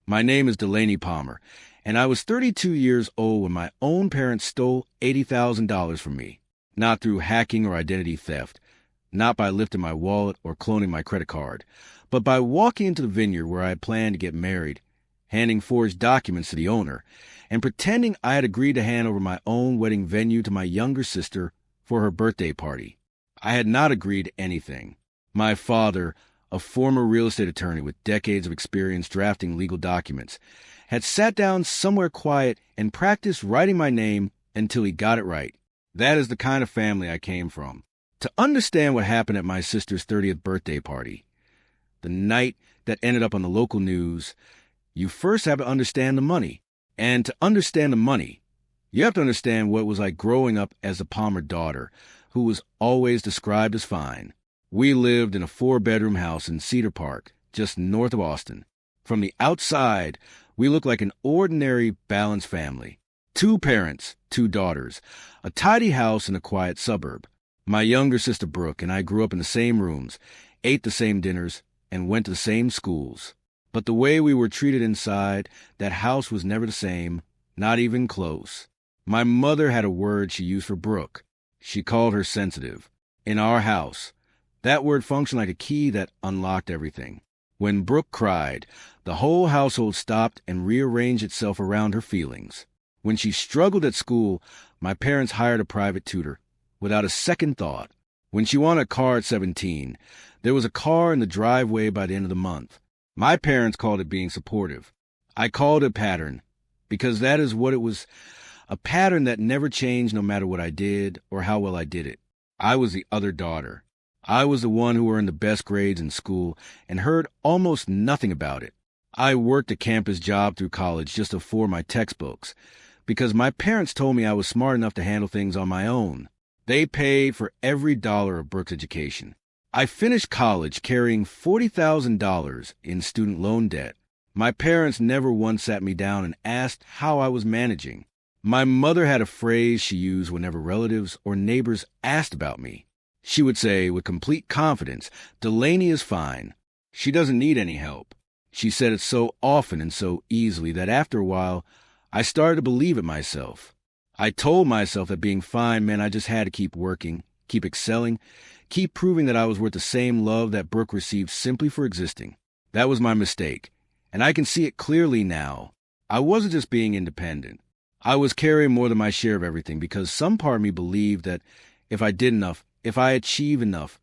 My name is Delaney Palmer, and I was 32 years old when my own parents stole $80,000 from me. Not through hacking or identity theft, not by lifting my wallet or cloning my credit card, but by walking into the vineyard where I had planned to get married, handing forged documents to the owner, and pretending I had agreed to hand over my own wedding venue to my younger sister for her birthday party. I had not agreed to anything. My father, a former real estate attorney with decades of experience drafting legal documents, had sat down somewhere quiet and practiced writing my name until he got it right. That is the kind of family I came from. To understand what happened at my sister's 30th birthday party, the night that ended up on the local news, you first have to understand the money. And to understand the money, you have to understand what it was like growing up as a Palmer daughter, who was always described as fine. We lived in a 4-bedroom house in Cedar Park, just north of Austin. From the outside, we looked like an ordinary, balanced family. 2 parents, 2 daughters, a tidy house in a quiet suburb. My younger sister Brooke and I grew up in the same rooms, ate the same dinners, and went to the same schools. But the way we were treated inside, that house was never the same, not even close. My mother had a word she used for Brooke. She called her sensitive. In our house, that word functioned like a key that unlocked everything. When Brooke cried, the whole household stopped and rearranged itself around her feelings. When she struggled at school, my parents hired a private tutor, without a second thought. When she wanted a car at 17, there was a car in the driveway by the end of the month. My parents called it being supportive. I called it a pattern, because that is what it was, a pattern that never changed no matter what I did or how well I did it. I was the other daughter. I was the one who earned the best grades in school and heard almost nothing about it. I worked a campus job through college just to afford my textbooks, because my parents told me I was smart enough to handle things on my own. They paid for every dollar of Brooke's education. I finished college carrying $40,000 in student loan debt. My parents never once sat me down and asked how I was managing. My mother had a phrase she used whenever relatives or neighbors asked about me. She would say with complete confidence, "Delaney is fine. She doesn't need any help." She said it so often and so easily that after a while, I started to believe it myself. I told myself that being fine meant I just had to keep working, keep excelling, keep proving that I was worth the same love that Brooke received simply for existing. That was my mistake, and I can see it clearly now. I wasn't just being independent. I was carrying more than my share of everything because some part of me believed that if I did enough, if I achieved enough,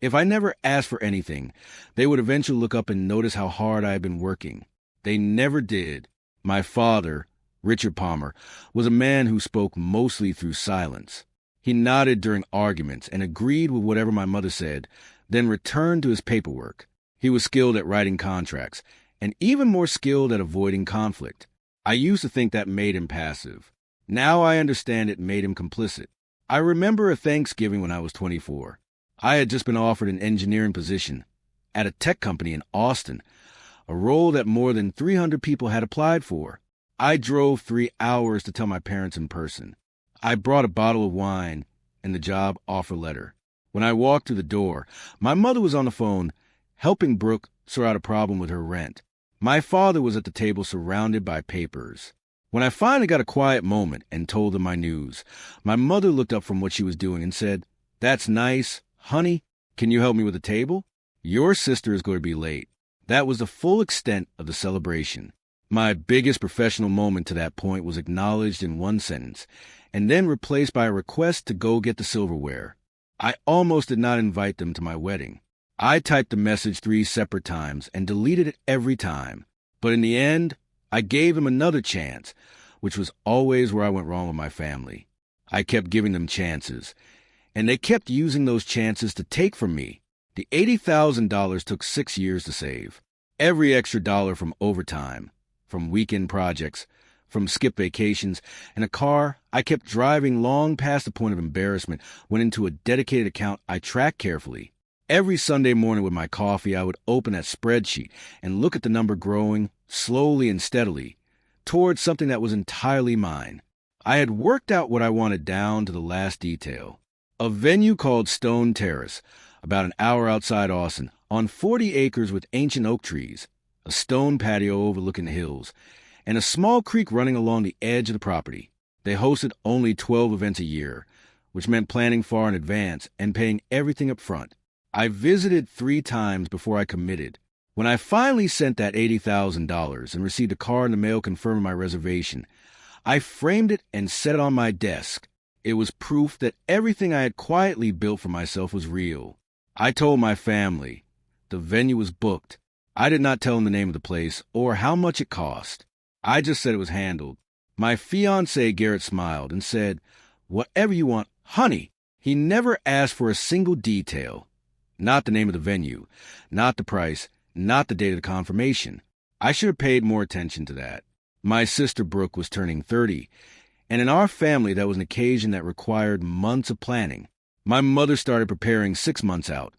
if I never asked for anything, they would eventually look up and notice how hard I had been working. They never did. My father, Richard Palmer, was a man who spoke mostly through silence. He nodded during arguments and agreed with whatever my mother said, then returned to his paperwork. He was skilled at writing contracts, and even more skilled at avoiding conflict. I used to think that made him passive. Now I understand it made him complicit. I remember a Thanksgiving when I was 24. I had just been offered an engineering position at a tech company in Austin, a role that more than 300 people had applied for. I drove 3 hours to tell my parents in person. I brought a bottle of wine and the job offer letter. When I walked through the door, my mother was on the phone, helping Brooke sort out a problem with her rent. My father was at the table surrounded by papers. When I finally got a quiet moment and told them my news, my mother looked up from what she was doing and said, "That's nice. Honey, can you help me with the table? Your sister is going to be late." That was the full extent of the celebration. My biggest professional moment to that point was acknowledged in one sentence, and then replaced by a request to go get the silverware. I almost did not invite them to my wedding. I typed the message 3 separate times and deleted it every time. But in the end, I gave them another chance, which was always where I went wrong with my family. I kept giving them chances, and they kept using those chances to take from me. The $80,000 took 6 years to save. Every extra dollar from overtime, from weekend projects, from skip vacations, and a car I kept driving long past the point of embarrassment went into a dedicated account I tracked carefully. Every Sunday morning with my coffee, I would open that spreadsheet and look at the number growing, slowly and steadily, towards something that was entirely mine. I had worked out what I wanted down to the last detail. A venue called Stone Terrace, about an hour outside Austin, on 40 acres with ancient oak trees. a stone patio overlooking the hills, and a small creek running along the edge of the property. They hosted only 12 events a year, which meant planning far in advance and paying everything up front. I visited 3 times before I committed. When I finally sent that $80,000 and received a card in the mail confirming my reservation, I framed it and set it on my desk. It was proof that everything I had quietly built for myself was real. I told my family. The venue was booked. I did not tell them the name of the place or how much it cost. I just said it was handled. My fiancé, Garrett, smiled and said, "Whatever you want, honey." He never asked for a single detail. Not the name of the venue, not the price, not the date of the confirmation. I should have paid more attention to that. My sister Brooke was turning 30, and in our family that was an occasion that required months of planning. My mother started preparing 6 months out,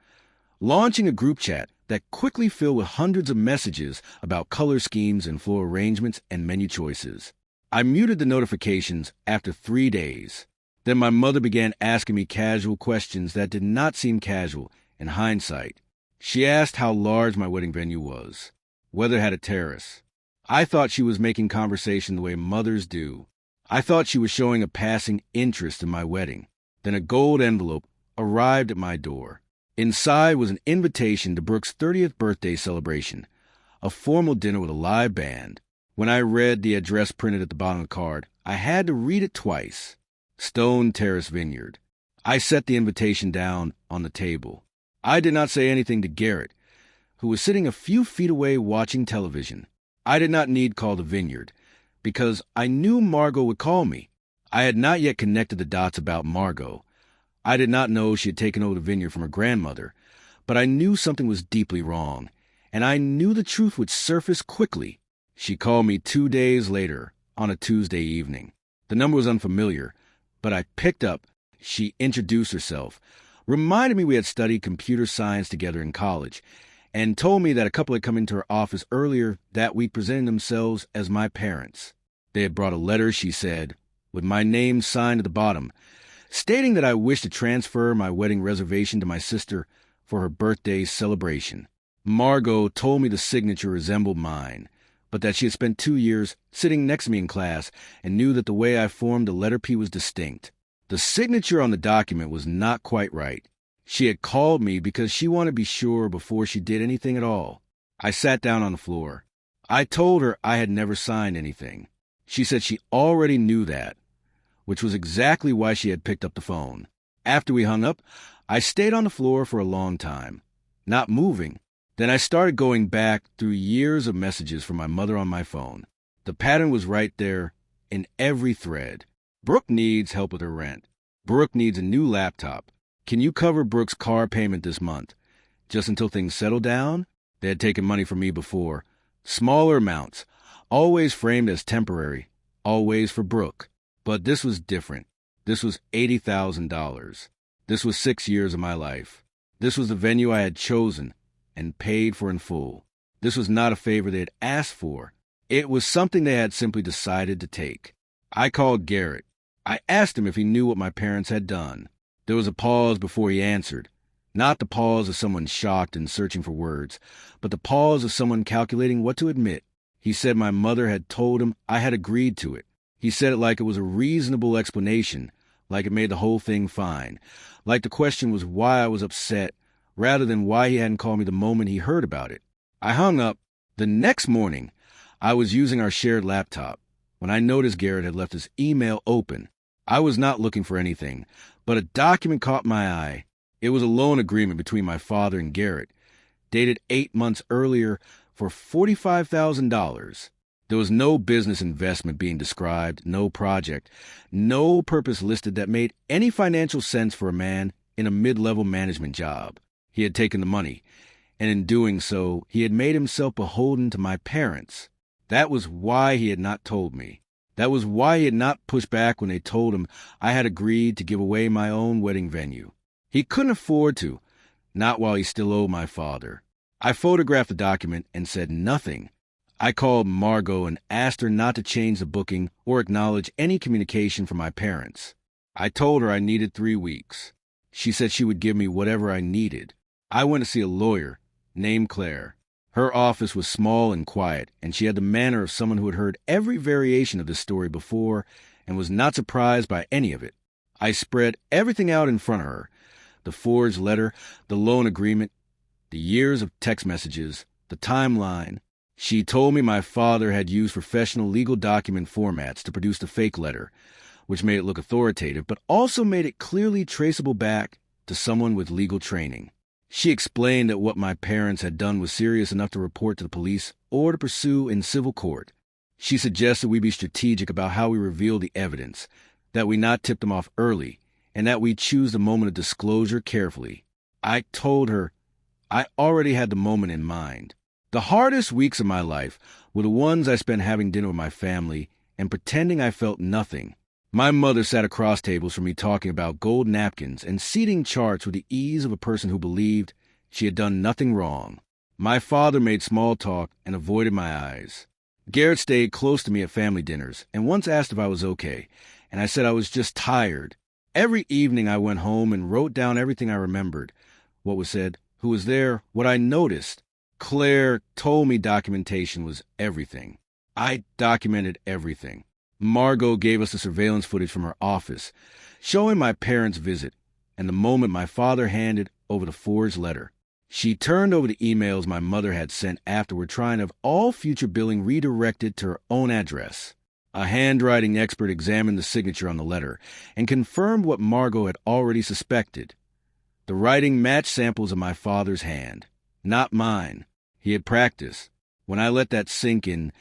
launching a group chat that quickly filled with hundreds of messages about color schemes and floor arrangements and menu choices. I muted the notifications after 3 days. Then my mother began asking me casual questions that did not seem casual in hindsight. She asked how large my wedding venue was, whether it had a terrace. I thought she was making conversation the way mothers do. I thought she was showing a passing interest in my wedding. Then a gold envelope arrived at my door. Inside was an invitation to Brooke's 30th birthday celebration, a formal dinner with a live band. When I read the address printed at the bottom of the card, I had to read it twice. Stone Terrace Vineyard. I set the invitation down on the table. I did not say anything to Garrett, who was sitting a few feet away watching television. I did not need call the vineyard, because I knew Margot would call me. I had not yet connected the dots about Margot. I did not know she had taken over the vineyard from her grandmother, but I knew something was deeply wrong, and I knew the truth would surface quickly. She called me 2 days later, on a Tuesday evening. The number was unfamiliar, but I picked up. She introduced herself, reminded me we had studied computer science together in college, and told me that a couple had come into her office earlier that week presenting themselves as my parents. They had brought a letter, she said, with my name signed at the bottom, stating that I wished to transfer my wedding reservation to my sister for her birthday celebration. Margot told me the signature resembled mine, but that she had spent 2 years sitting next to me in class and knew that the way I formed the letter P was distinct. The signature on the document was not quite right. She had called me because she wanted to be sure before she did anything at all. I sat down on the floor. I told her I had never signed anything. She said she already knew that, which was exactly why she had picked up the phone. After we hung up, I stayed on the floor for a long time, not moving. Then I started going back through years of messages from my mother on my phone. The pattern was right there in every thread. Brooke needs help with her rent. Brooke needs a new laptop. Can you cover Brooke's car payment this month? Just until things settle down? They had taken money from me before. Smaller amounts, always framed as temporary, always for Brooke. But this was different. This was $80,000. This was 6 years of my life. This was the venue I had chosen and paid for in full. This was not a favor they had asked for. It was something they had simply decided to take. I called Garrett. I asked him if he knew what my parents had done. There was a pause before he answered. Not the pause of someone shocked and searching for words, but the pause of someone calculating what to admit. He said my mother had told him I had agreed to it. He said it like it was a reasonable explanation, like it made the whole thing fine, like the question was why I was upset, rather than why he hadn't called me the moment he heard about it. I hung up. The next morning, I was using our shared laptop when I noticed Garrett had left his email open. I was not looking for anything, but a document caught my eye. It was a loan agreement between my father and Garrett, dated 8 months earlier for $45,000. There was no business investment being described, no project, no purpose listed that made any financial sense for a man in a mid-level management job. He had taken the money, and in doing so, he had made himself beholden to my parents. That was why he had not told me. That was why he had not pushed back when they told him I had agreed to give away my own wedding venue. He couldn't afford to, not while he still owed my father. I photographed the document and said nothing. I called Margot and asked her not to change the booking or acknowledge any communication from my parents. I told her I needed 3 weeks. She said she would give me whatever I needed. I went to see a lawyer named Claire. Her office was small and quiet, and she had the manner of someone who had heard every variation of this story before and was not surprised by any of it. I spread everything out in front of her: the forged letter, the loan agreement, the years of text messages, the timeline. She told me my father had used professional legal document formats to produce the fake letter, which made it look authoritative, but also made it clearly traceable back to someone with legal training. She explained that what my parents had done was serious enough to report to the police or to pursue in civil court. She suggested we be strategic about how we reveal the evidence, that we not tip them off early, and that we choose the moment of disclosure carefully. I told her I already had the moment in mind. The hardest weeks of my life were the ones I spent having dinner with my family and pretending I felt nothing. My mother sat across tables from me talking about gold napkins and seating charts with the ease of a person who believed she had done nothing wrong. My father made small talk and avoided my eyes. Garrett stayed close to me at family dinners and once asked if I was okay, and I said I was just tired. Every evening I went home and wrote down everything I remembered: what was said, who was there, what I noticed. Claire told me documentation was everything. I documented everything. Margot gave us the surveillance footage from her office, showing my parents' visit and the moment my father handed over the forged letter. She turned over the emails my mother had sent afterward, trying to have all future billing redirected to her own address. A handwriting expert examined the signature on the letter and confirmed what Margot had already suspected. The writing matched samples of my father's hand, not mine. He had practiced. When I let that sink in,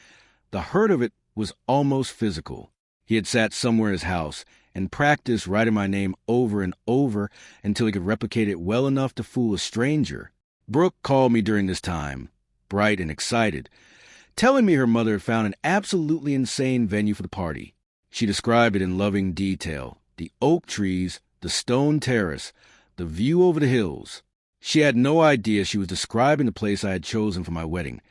the hurt of it was almost physical. He had sat somewhere in his house and practiced writing my name over and over until he could replicate it well enough to fool a stranger. Brooke called me during this time, bright and excited, telling me her mother had found an absolutely insane venue for the party. She described it in loving detail: the oak trees, the stone terrace, the view over the hills. She had no idea she was describing the place I had chosen for my wedding,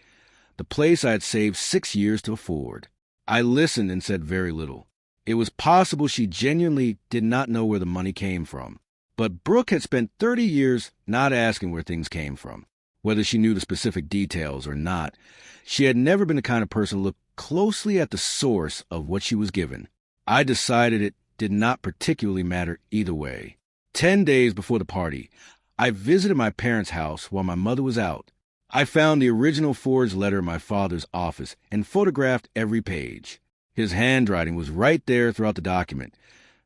the place I had saved 6 years to afford. I listened and said very little. It was possible she genuinely did not know where the money came from. But Brooke had spent 30 years not asking where things came from, whether she knew the specific details or not. She had never been the kind of person to look closely at the source of what she was given. I decided it did not particularly matter either way. 10 days before the party, I visited my parents' house while my mother was out. I found the original forged letter in my father's office and photographed every page. His handwriting was right there throughout the document.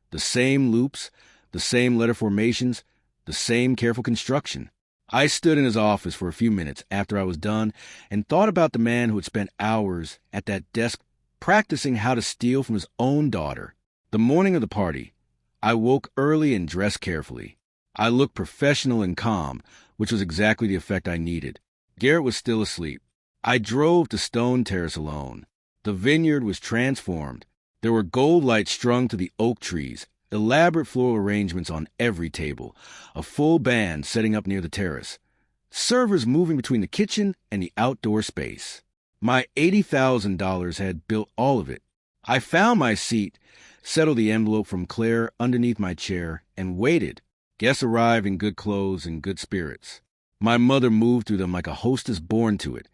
The same loops, the same letter formations, the same careful construction. I stood in his office for a few minutes after I was done and thought about the man who had spent hours at that desk practicing how to steal from his own daughter. The morning of the party, I woke early and dressed carefully. I looked professional and calm, which was exactly the effect I needed. Garrett was still asleep. I drove to Stone Terrace alone. The vineyard was transformed. There were gold lights strung to the oak trees, elaborate floral arrangements on every table, a full band setting up near the terrace, servers moving between the kitchen and the outdoor space. My $80,000 had built all of it. I found my seat, settled the envelope from Claire underneath my chair, and waited. Guests arrived in good clothes and good spirits. My mother moved through them like a hostess born to it,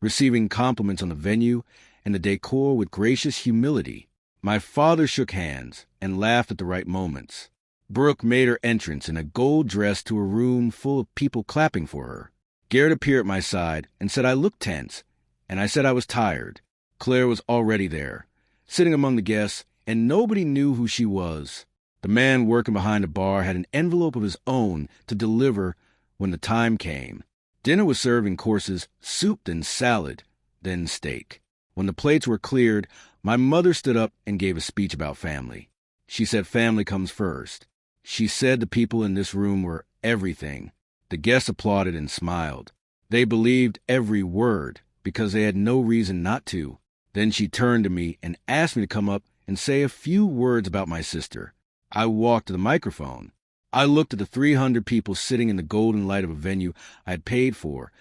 receiving compliments on the venue and the decor with gracious humility. My father shook hands and laughed at the right moments. Brooke made her entrance in a gold dress to a room full of people clapping for her. Garrett appeared at my side and said I looked tense, and I said I was tired. Claire was already there, sitting among the guests, and nobody knew who she was. The man working behind the bar had an envelope of his own to deliver when the time came. Dinner was served in courses: soup, then salad, then steak. When the plates were cleared, my mother stood up and gave a speech about family. She said family comes first. She said the people in this room were everything. The guests applauded and smiled. They believed every word because they had no reason not to. Then she turned to me and asked me to come up and say a few words about my sister. I walked to the microphone. I looked at the 300 people sitting in the golden light of a venue I had paid for,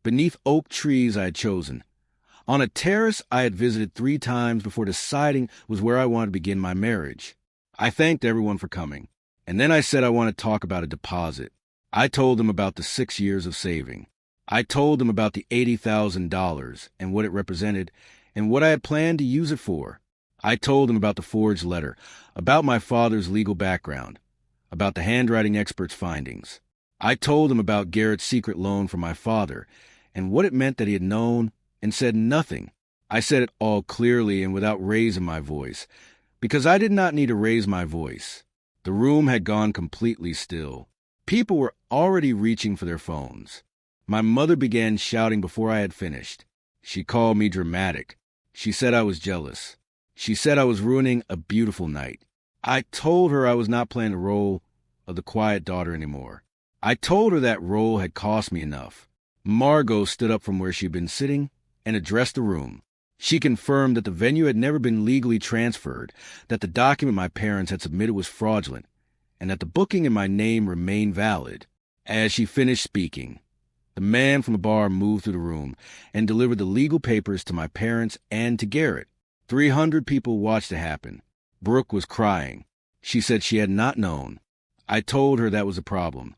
beneath oak trees I had chosen. On a terrace I had visited 3 times before deciding was where I wanted to begin my marriage. I thanked everyone for coming, and then I said I wanted to talk about a deposit. I told them about the 6 years of saving. I told them about the $80,000 and what it represented and what I had planned to use it for. I told them about the forged letter, about my father's legal background, about the handwriting expert's findings. I told them about Garrett's secret loan from my father and what it meant that he had known and said nothing. I said it all clearly and without raising my voice, because I did not need to raise my voice. The room had gone completely still. People were already reaching for their phones. My mother began shouting before I had finished. She called me dramatic. She said I was jealous. She said I was ruining a beautiful night. I told her I was not playing the role of the quiet daughter anymore. I told her that role had cost me enough. Margot stood up from where she had been sitting and addressed the room. She confirmed that the venue had never been legally transferred, that the document my parents had submitted was fraudulent, and that the booking in my name remained valid. As she finished speaking, the man from the bar moved through the room and delivered the legal papers to my parents and to Garrett. 300 people watched it happen. Brooke was crying. She said she had not known. I told her that was a problem.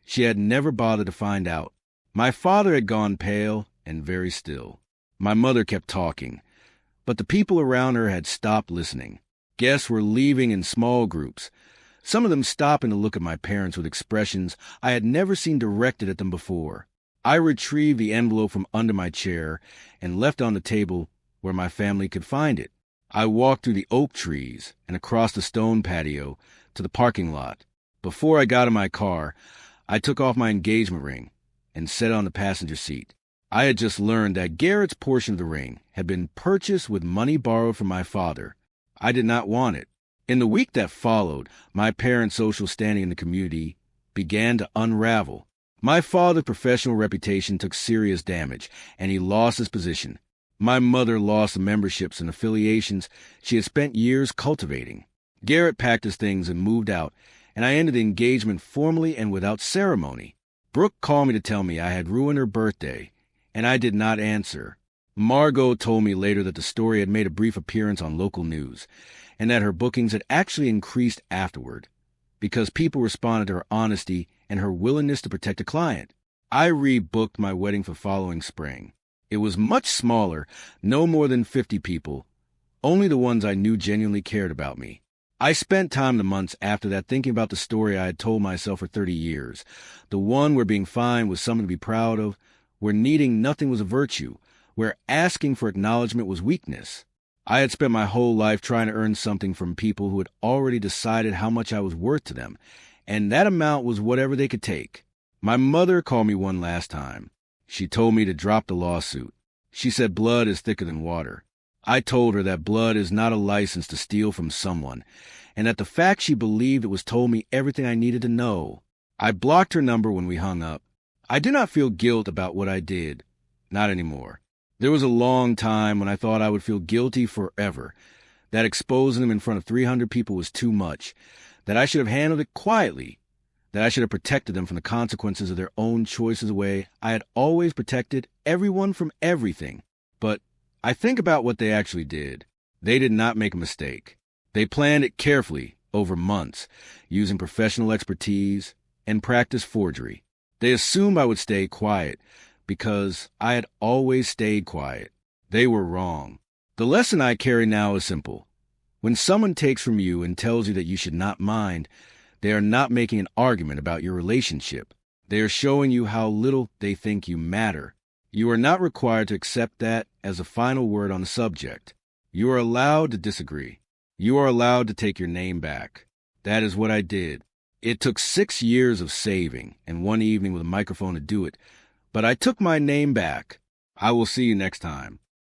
She had never bothered to find out. My father had gone pale and very still. My mother kept talking, but the people around her had stopped listening. Guests were leaving in small groups, some of them stopping to look at my parents with expressions I had never seen directed at them before. I retrieved the envelope from under my chair and left it on the table where my family could find it. I walked through the oak trees and across the stone patio to the parking lot. Before I got in my car, I took off my engagement ring and set it on the passenger seat. I had just learned that Garrett's portion of the ring had been purchased with money borrowed from my father. I did not want it. In the week that followed, my parents' social standing in the community began to unravel. My father's professional reputation took serious damage, and he lost his position. My mother lost the memberships and affiliations she had spent years cultivating. Garrett packed his things and moved out, and I ended the engagement formally and without ceremony. Brooke called me to tell me I had ruined her birthday, and I did not answer. Margot told me later that the story had made a brief appearance on local news, and that her bookings had actually increased afterward, because people responded to her honesty and her willingness to protect a client. I rebooked my wedding for following spring. It was much smaller, no more than 50 people, only the ones I knew genuinely cared about me. I spent time the months after that thinking about the story I had told myself for 30 years, the one where being fine was something to be proud of, where needing nothing was a virtue, where asking for acknowledgement was weakness. I had spent my whole life trying to earn something from people who had already decided how much I was worth to them, and that amount was whatever they could take. My mother called me one last time. She told me to drop the lawsuit. She said blood is thicker than water. I told her that blood is not a license to steal from someone, and that the fact she believed it was told me everything I needed to know. I blocked her number when we hung up. I do not feel guilt about what I did. Not anymore. There was a long time when I thought I would feel guilty forever, that exposing them in front of 300 people was too much, that I should have handled it quietly, that I should have protected them from the consequences of their own choices the way I had always protected everyone from everything. But I think about what they actually did. They did not make a mistake. They planned it carefully over months, using professional expertise and practiced forgery. They assumed I would stay quiet because I had always stayed quiet. They were wrong. The lesson I carry now is simple. When someone takes from you and tells you that you should not mind, they are not making an argument about your relationship. They are showing you how little they think you matter. You are not required to accept that as a final word on the subject. You are allowed to disagree. You are allowed to take your name back. That is what I did. It took 6 years of saving and one evening with a microphone to do it, but I took my name back. I will see you next time.